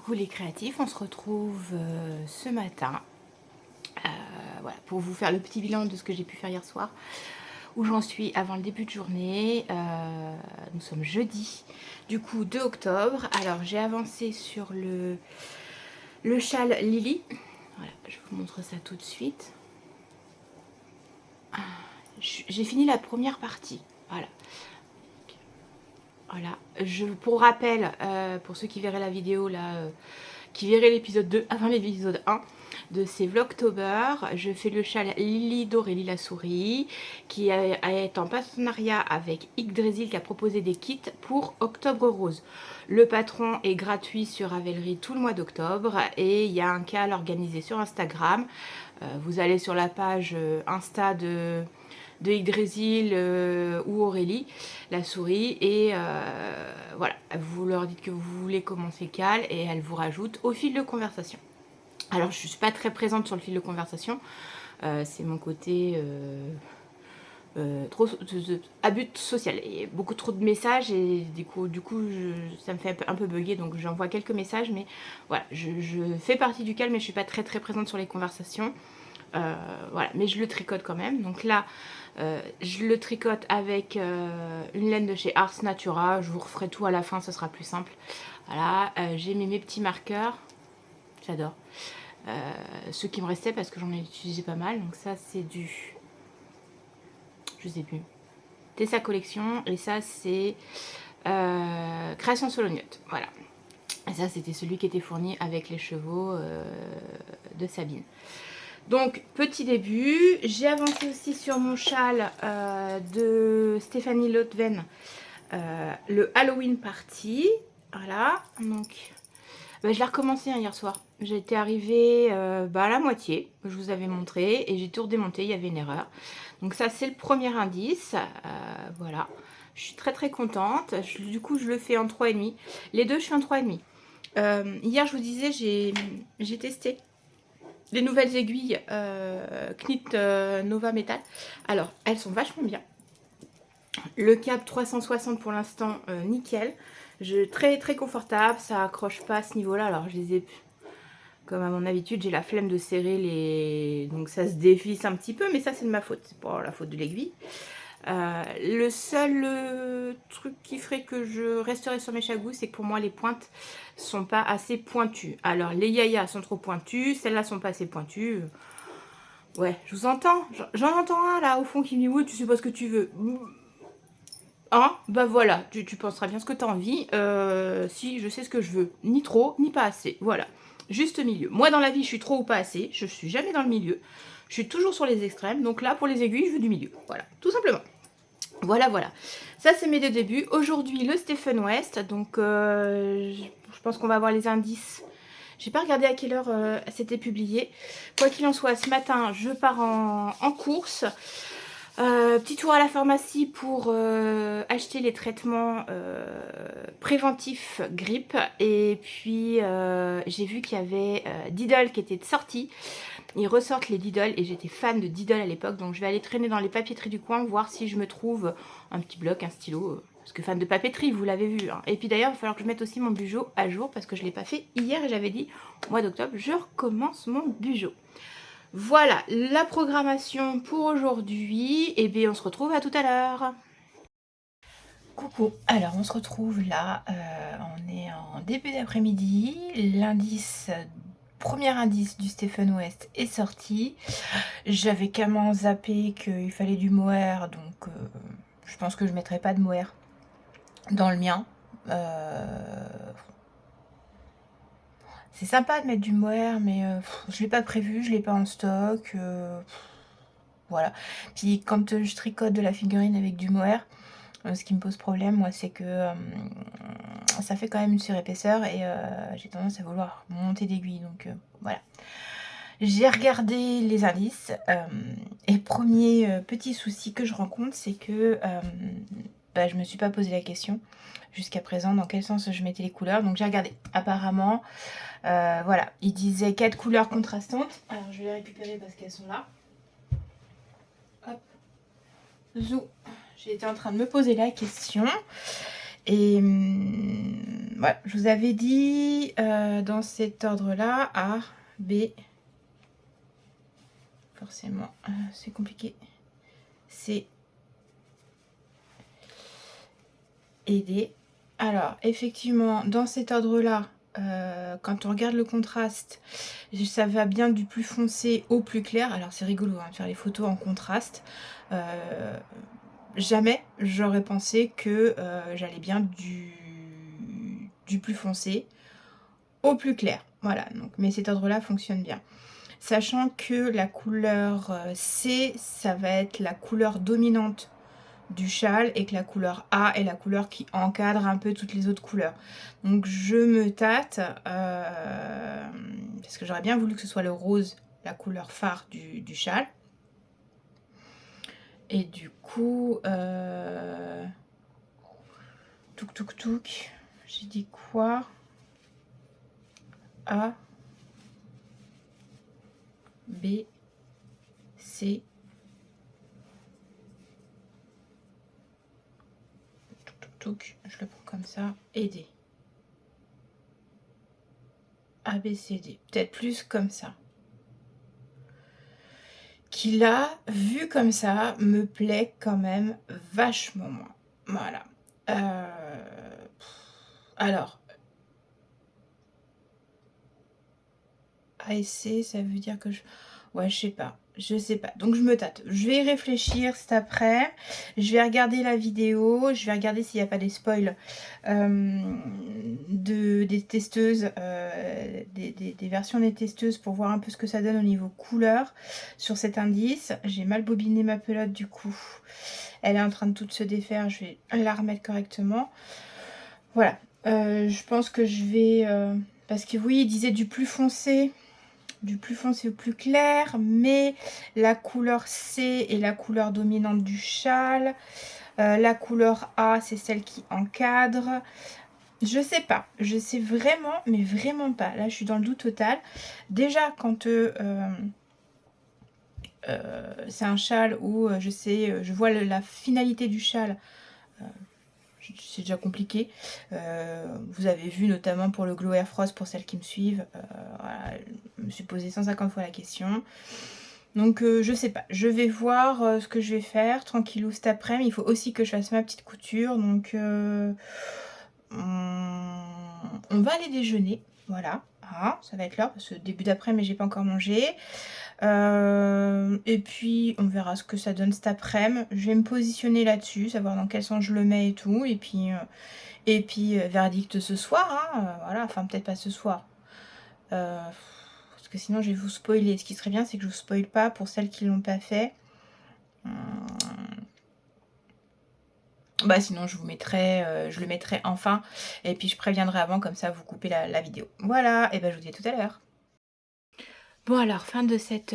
Coucou les créatifs, on se retrouve ce matin voilà, pour vous faire le petit bilan de ce que j'ai pu faire hier soir, où j'en suis avant le début de journée. Nous sommes jeudi, du coup 2 octobre. Alors j'ai avancé sur le châle Lily. Voilà, je vous montre ça tout de suite. J'ai fini la première partie, voilà. Voilà, pour rappel, pour ceux qui verraient la vidéo là, qui verraient l'épisode 2 avant l'épisode 1 de ces Vlogtober, je fais le châle Lily d'Aurélie la souris, qui est en partenariat avec Yggdrasil, qui a proposé des kits pour Octobre Rose. Le patron est gratuit sur Ravelry tout le mois d'octobre et il y a un call organisé sur Instagram. Vous allez sur la page Insta de Yggdrasil ou Aurélie, la souris, et voilà, vous leur dites que vous voulez commencer cale et elle vous rajoute au fil de conversation. Alors je ne suis pas très présente sur le fil de conversation, c'est mon côté trop à but social, il y a beaucoup trop de messages et du coup ça me fait un peu bugger, donc j'envoie quelques messages, mais voilà, je fais partie du calme mais je suis pas très présente sur les conversations. Voilà, mais je le tricote quand même. Donc là, je le tricote avec une laine de chez Ars Natura. Je vous referai tout à la fin, ce sera plus simple. Voilà, j'ai mis mes petits marqueurs. J'adore. Ceux qui me restaient parce que j'en ai utilisé pas mal. Donc ça, c'est du... Je sais plus. Tessa Collection. Et ça, c'est Création Solognotte. Voilà. Et ça, c'était celui qui était fourni avec les chevaux de Sabine. Donc, petit début. J'ai avancé aussi sur mon châle de Stéphanie Lotven, le Halloween Party. Voilà, donc je l'ai recommencé hier soir. J'étais arrivée à la moitié, je vous avais montré, et j'ai tout redémonté, il y avait une erreur. Donc ça, c'est le premier indice. Voilà, je suis très contente. Du coup, je le fais en 3,5. Les deux, je fais en 3,5. Hier, je vous disais, j'ai testé les nouvelles aiguilles Knit Nova Metal. Alors, elles sont vachement bien. Le cap 360 pour l'instant, nickel. Très confortable, ça accroche pas à ce niveau-là. Alors, je les ai, comme à mon habitude, j'ai la flemme de serrer les... Donc, ça se dévisse un petit peu, mais ça, c'est de ma faute. C'est pas la faute de l'aiguille. Le seul truc qui ferait que je resterai sur mes chagous, c'est que pour moi les pointes sont pas assez pointues. Alors les yaya sont trop pointues, celles-là sont pas assez pointues. Ouais, je vous entends, j'en entends un là au fond qui me dit oui, tu sais pas ce que tu veux. Hein, bah voilà, tu penseras bien ce que tu as envie. Si je sais ce que je veux, ni trop, ni pas assez. Voilà, juste milieu. Moi dans la vie, je suis trop ou pas assez, je suis jamais dans le milieu. Je suis toujours sur les extrêmes, donc là pour les aiguilles, je veux du milieu. Voilà, tout simplement. Voilà. Ça, c'est mes deux débuts. Aujourd'hui, le Stephen West. Donc, je pense qu'on va avoir les indices. J'ai pas regardé à quelle heure c'était publié. Quoi qu'il en soit, ce matin, je pars en course. Petit tour à la pharmacie pour acheter les traitements préventifs grippe. Et puis, j'ai vu qu'il y avait Diddle qui était sorti. Ils ressortent les Diddle et j'étais fan de Diddle à l'époque, donc je vais aller traîner dans les papeteries du coin, voir si je me trouve un petit bloc, un stylo, parce que fan de papeterie, vous l'avez vu. Hein. Et puis d'ailleurs, il va falloir que je mette aussi mon bugeot à jour, parce que je ne l'ai pas fait hier et j'avais dit, au mois d'octobre, je recommence mon bugeot. Voilà la programmation pour aujourd'hui, et bien on se retrouve à tout à l'heure. Coucou, alors on se retrouve là, on est en début d'après-midi, l'indice... Premier indice du Stephen West est sorti. J'avais carrément zappé qu'il fallait du mohair, donc je pense que je ne mettrai pas de mohair dans le mien. C'est sympa de mettre du mohair, mais je ne l'ai pas prévu, je ne l'ai pas en stock. Voilà. Puis quand je tricote de la figurine avec du mohair, ce qui me pose problème, moi, c'est que ça fait quand même une surépaisseur et j'ai tendance à vouloir monter d'aiguille, donc voilà. J'ai regardé les indices et premier petit souci que je rencontre, c'est que je me suis pas posé la question jusqu'à présent dans quel sens je mettais les couleurs. Donc j'ai regardé. Apparemment, voilà, il disait 4 couleurs contrastantes. Alors je vais les récupérer parce qu'elles sont là. Hop, zou. J'étais en train de me poser la question. Et voilà, je vous avais dit dans cet ordre-là, A, B, forcément, c'est compliqué, C et D. Alors, effectivement, dans cet ordre-là, quand on regarde le contraste, ça va bien du plus foncé au plus clair. Alors, c'est rigolo hein, de faire les photos en contraste. Jamais j'aurais pensé que j'allais bien du plus foncé au plus clair. Voilà, donc, mais cet ordre-là fonctionne bien. Sachant que la couleur C, ça va être la couleur dominante du châle et que la couleur A est la couleur qui encadre un peu toutes les autres couleurs. Donc je me tâte, parce que j'aurais bien voulu que ce soit le rose, la couleur phare du châle. Et du coup, touk touk touk, j'ai dit quoi? A, B, C, touk, je le prends comme ça, et D. A, B, C, D. Peut-être plus comme ça. Qui là, vu comme ça, me plaît quand même vachement moins. Voilà. Alors, A et C, ça veut dire que je... Ouais, je sais pas. Je sais pas. Donc, je me tâte. Je vais y réfléchir cet après. Je vais regarder la vidéo. Je vais regarder s'il n'y a pas des spoils des testeuses, des versions des testeuses pour voir un peu ce que ça donne au niveau couleur sur cet indice. J'ai mal bobiné ma pelote du coup. Elle est en train de tout se défaire. Je vais la remettre correctement. Voilà. Je pense que je vais... parce que oui, il disait du plus foncé au plus clair, mais la couleur C est la couleur dominante du châle, la couleur A c'est celle qui encadre. Je sais pas, je sais vraiment, mais vraiment pas. Là je suis dans le doute total. Déjà quand c'est un châle où je sais, je vois la finalité du châle, c'est déjà compliqué. Vous avez vu notamment pour le Glow Air Frost, pour celles qui me suivent, voilà, je me suis posé 150 fois la question. Donc je sais pas, je vais voir ce que je vais faire tranquillou cet après-midi. Il faut aussi que je fasse ma petite couture, donc on va aller déjeuner, voilà. Ah, ça va être l'heure parce que début d'après-midi j'ai pas encore mangé. Et puis on verra ce que ça donne cet après-midi. Je vais me positionner là-dessus, savoir dans quel sens je le mets et tout. Et puis verdict ce soir, hein, voilà, enfin peut-être pas ce soir. Parce que sinon je vais vous spoiler. Ce qui serait bien c'est que je vous spoile pas pour celles qui l'ont pas fait. Bah sinon je vous mettrai, je le mettrai enfin. Et puis je préviendrai avant, comme ça vous coupez la vidéo. Voilà, et ben je vous dis à tout à l'heure. Bon alors, fin de cette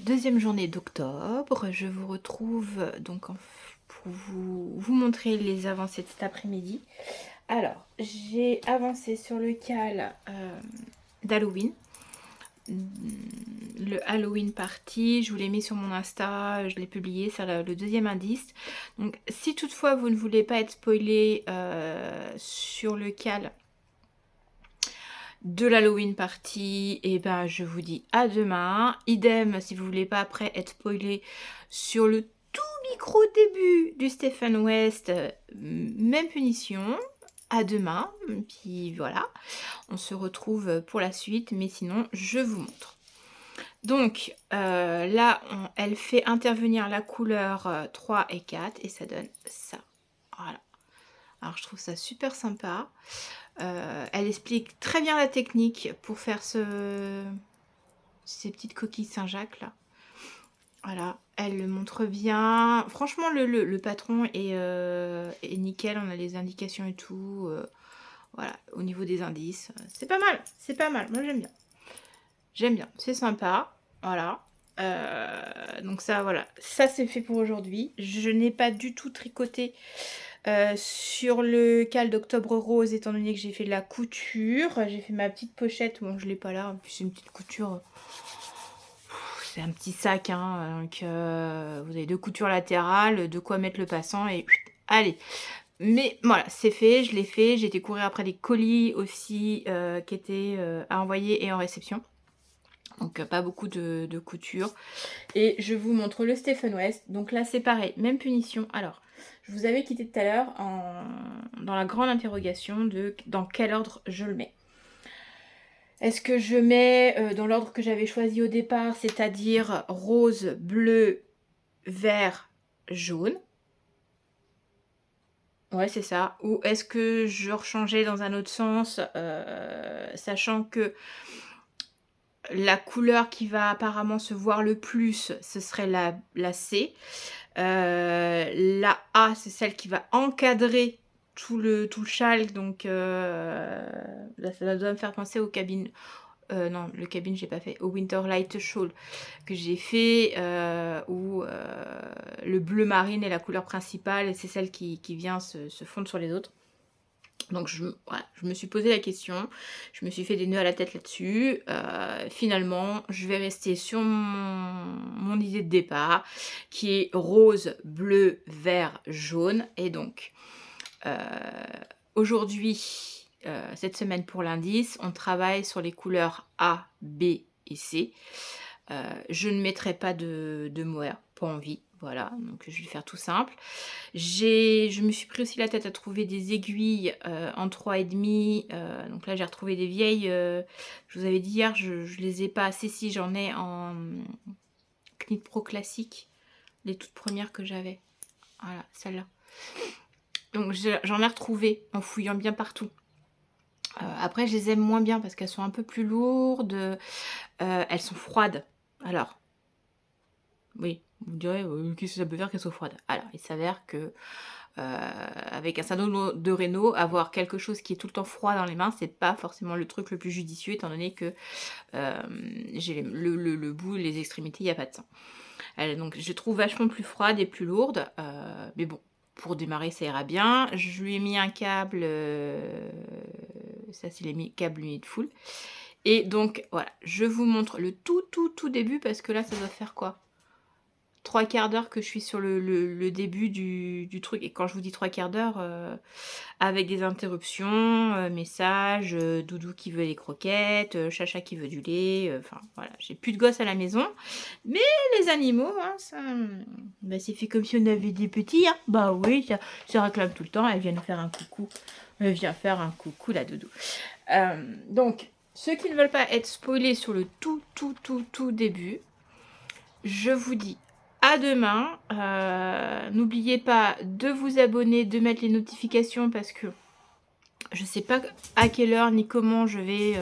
deuxième journée d'octobre, je vous retrouve donc pour vous montrer les avancées de cet après-midi. Alors, j'ai avancé sur le cal d'Halloween, le Halloween party, je vous l'ai mis sur mon Insta, je l'ai publié, c'est le deuxième indice. Donc si toutefois vous ne voulez pas être spoilé sur le cal de l'Halloween party, et ben je vous dis à demain. Idem si vous voulez pas après être spoilé sur le tout micro début du Stephen West, même punition. À demain, puis voilà, on se retrouve pour la suite, mais sinon je vous montre. Donc là elle fait intervenir la couleur 3 et 4 et ça donne ça. Voilà, alors je trouve ça super sympa. Elle explique très bien la technique pour faire ces petites coquilles Saint-Jacques là. Voilà, elle le montre bien. Franchement, le patron est nickel. On a les indications et tout. Voilà, au niveau des indices. C'est pas mal, c'est pas mal. Moi, j'aime bien. J'aime bien, c'est sympa. Voilà. Donc ça, voilà. Ça, c'est fait pour aujourd'hui. Je n'ai pas du tout tricoté sur le cal d'Octobre Rose, étant donné que j'ai fait de la couture. J'ai fait ma petite pochette. Bon, je l'ai pas là. Puis c'est une petite couture... C'est un petit sac, hein, donc vous avez 2 coutures latérales, de quoi mettre le passant et allez. Mais voilà, c'est fait, je l'ai fait. J'ai été courir après des colis aussi qui étaient à envoyer et en réception. Donc pas beaucoup de couture. Et je vous montre le Stephen West. Donc là c'est pareil, même punition. Alors, je vous avais quitté tout à l'heure dans la grande interrogation de dans quel ordre je le mets. Est-ce que je mets dans l'ordre que j'avais choisi au départ, c'est-à-dire rose, bleu, vert, jaune? Ouais, c'est ça. Ou est-ce que je rechangeais dans un autre sens, sachant que la couleur qui va apparemment se voir le plus, ce serait la C. La A, c'est celle qui va encadrer tout le châle. Donc là, ça doit me faire penser aux cabines. Non, le cabine, j'ai pas fait. Au Winter Light Shawl que j'ai fait, où le bleu marine est la couleur principale et c'est celle qui vient se fondre sur les autres. Donc voilà, je me suis posé la question, je me suis fait des nœuds à la tête là-dessus. Finalement, je vais rester sur mon idée de départ, qui est rose, bleu, vert, jaune. Et donc, aujourd'hui, cette semaine pour l'indice, on travaille sur les couleurs A, B et C. Je ne mettrai pas de mohair, pas envie. Voilà, donc je vais faire tout simple. Je me suis pris aussi la tête à trouver des aiguilles en 3,5. Donc là, j'ai retrouvé des vieilles. Je vous avais dit hier, je ne les ai pas assez. Si, j'en ai en Knit Pro classique. Les toutes premières que j'avais. Voilà, celle-là. Donc j'en ai retrouvé en fouillant bien partout. Après, je les aime moins bien parce qu'elles sont un peu plus lourdes. Elles sont froides. Alors, oui, vous me direz, qu'est-ce que ça peut faire qu'elles soient froides? Alors, il s'avère que avec un syndrome de Raynaud, avoir quelque chose qui est tout le temps froid dans les mains, c'est pas forcément le truc le plus judicieux, étant donné que j'ai le bout, les extrémités, il n'y a pas de sang. Donc, je trouve vachement plus froide et plus lourde, mais bon, pour démarrer, ça ira bien. Je lui ai mis un câble, ça c'est les câbles Needful. Et donc, voilà, je vous montre le tout début, parce que là, ça doit faire quoi? 3/4 d'heure que je suis sur le début du truc. Et quand je vous dis 3/4 d'heure, avec des interruptions, messages, doudou qui veut les croquettes, chacha qui veut du lait, enfin voilà, j'ai plus de gosses à la maison. Mais les animaux, hein, ça, bah, c'est fait comme si on avait des petits, hein. Bah oui, ça réclame tout le temps, elle vient nous faire un coucou. Elle vient faire un coucou, la doudou. Donc, ceux qui ne veulent pas être spoilés sur le tout début, je vous dis à demain. N'oubliez pas de vous abonner, de mettre les notifications, parce que je ne sais pas à quelle heure ni comment je vais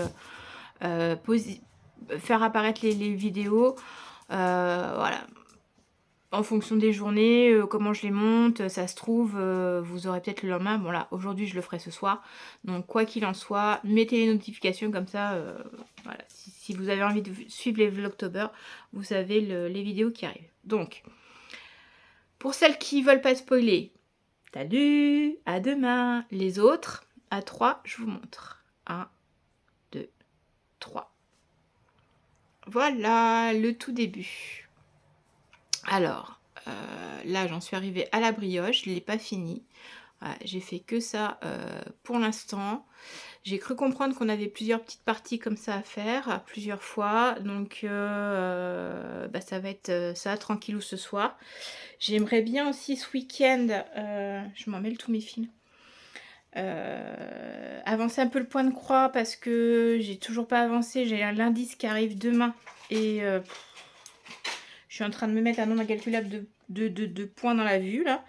faire apparaître les vidéos. Voilà. En fonction des journées, comment je les monte, ça se trouve, vous aurez peut-être le lendemain. Bon là, aujourd'hui je le ferai ce soir. Donc quoi qu'il en soit, mettez les notifications comme ça. Voilà. Si vous avez envie de suivre les Vlogtober, vous savez les vidéos qui arrivent. Donc, pour celles qui veulent pas spoiler, salut, à demain. Les autres, à 3, je vous montre. 1, 2, 3. Voilà, le tout début. Alors, là, j'en suis arrivée à la brioche, je ne l'ai pas fini. Voilà, j'ai fait que ça pour l'instant. J'ai cru comprendre qu'on avait plusieurs petites parties comme ça à faire, plusieurs fois. Donc, bah, ça va être ça, tranquillou ce soir. J'aimerais bien aussi ce week-end, je m'en mêle tous mes fils, avancer un peu le point de croix, parce que j'ai toujours pas avancé. J'ai un l'indice qui arrive demain et je suis en train de me mettre un nombre incalculable de points dans la vue là.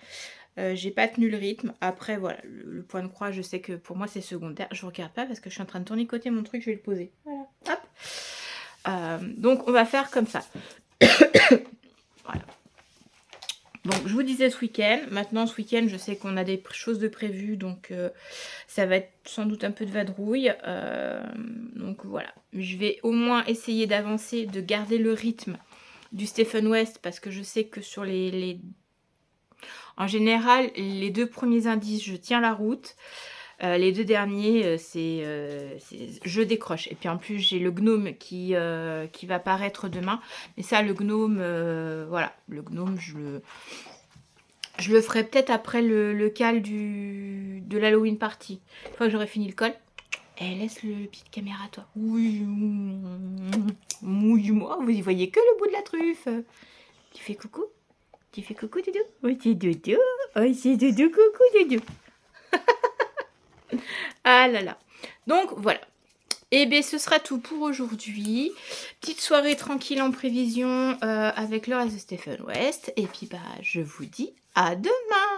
J'ai pas tenu le rythme. Après voilà, le point de croix, je sais que pour moi c'est secondaire. Je regarde pas parce que je suis en train de tournicoter mon truc, je vais le poser. Voilà, hop. Donc on va faire comme ça. Voilà. Donc je vous disais ce week-end. Maintenant ce week-end, je sais qu'on a des choses de prévues, donc ça va être sans doute un peu de vadrouille. Donc voilà, je vais au moins essayer d'avancer, de garder le rythme du Stephen West, parce que je sais que sur en général, les 2 premiers indices, je tiens la route. Les 2 derniers, je décroche. Et puis en plus, j'ai le gnome qui va paraître demain. Mais ça, le gnome, voilà, le gnome, Je le ferai peut-être après le call de l'Halloween party. Une fois que j'aurai fini le col. Eh, laisse le pied de caméra, toi. Oui, mouille-moi. Vous y voyez que le bout de la truffe. Tu fais coucou? Tu fais coucou, Doudou? Oui, c'est Doudou. Oui, c'est Doudou, coucou, Doudou. Ah là là. Donc, voilà. Et bien, ce sera tout pour aujourd'hui. Petite soirée tranquille en prévision avec le reste de Stephen West. Et puis, bah, je vous dis à demain.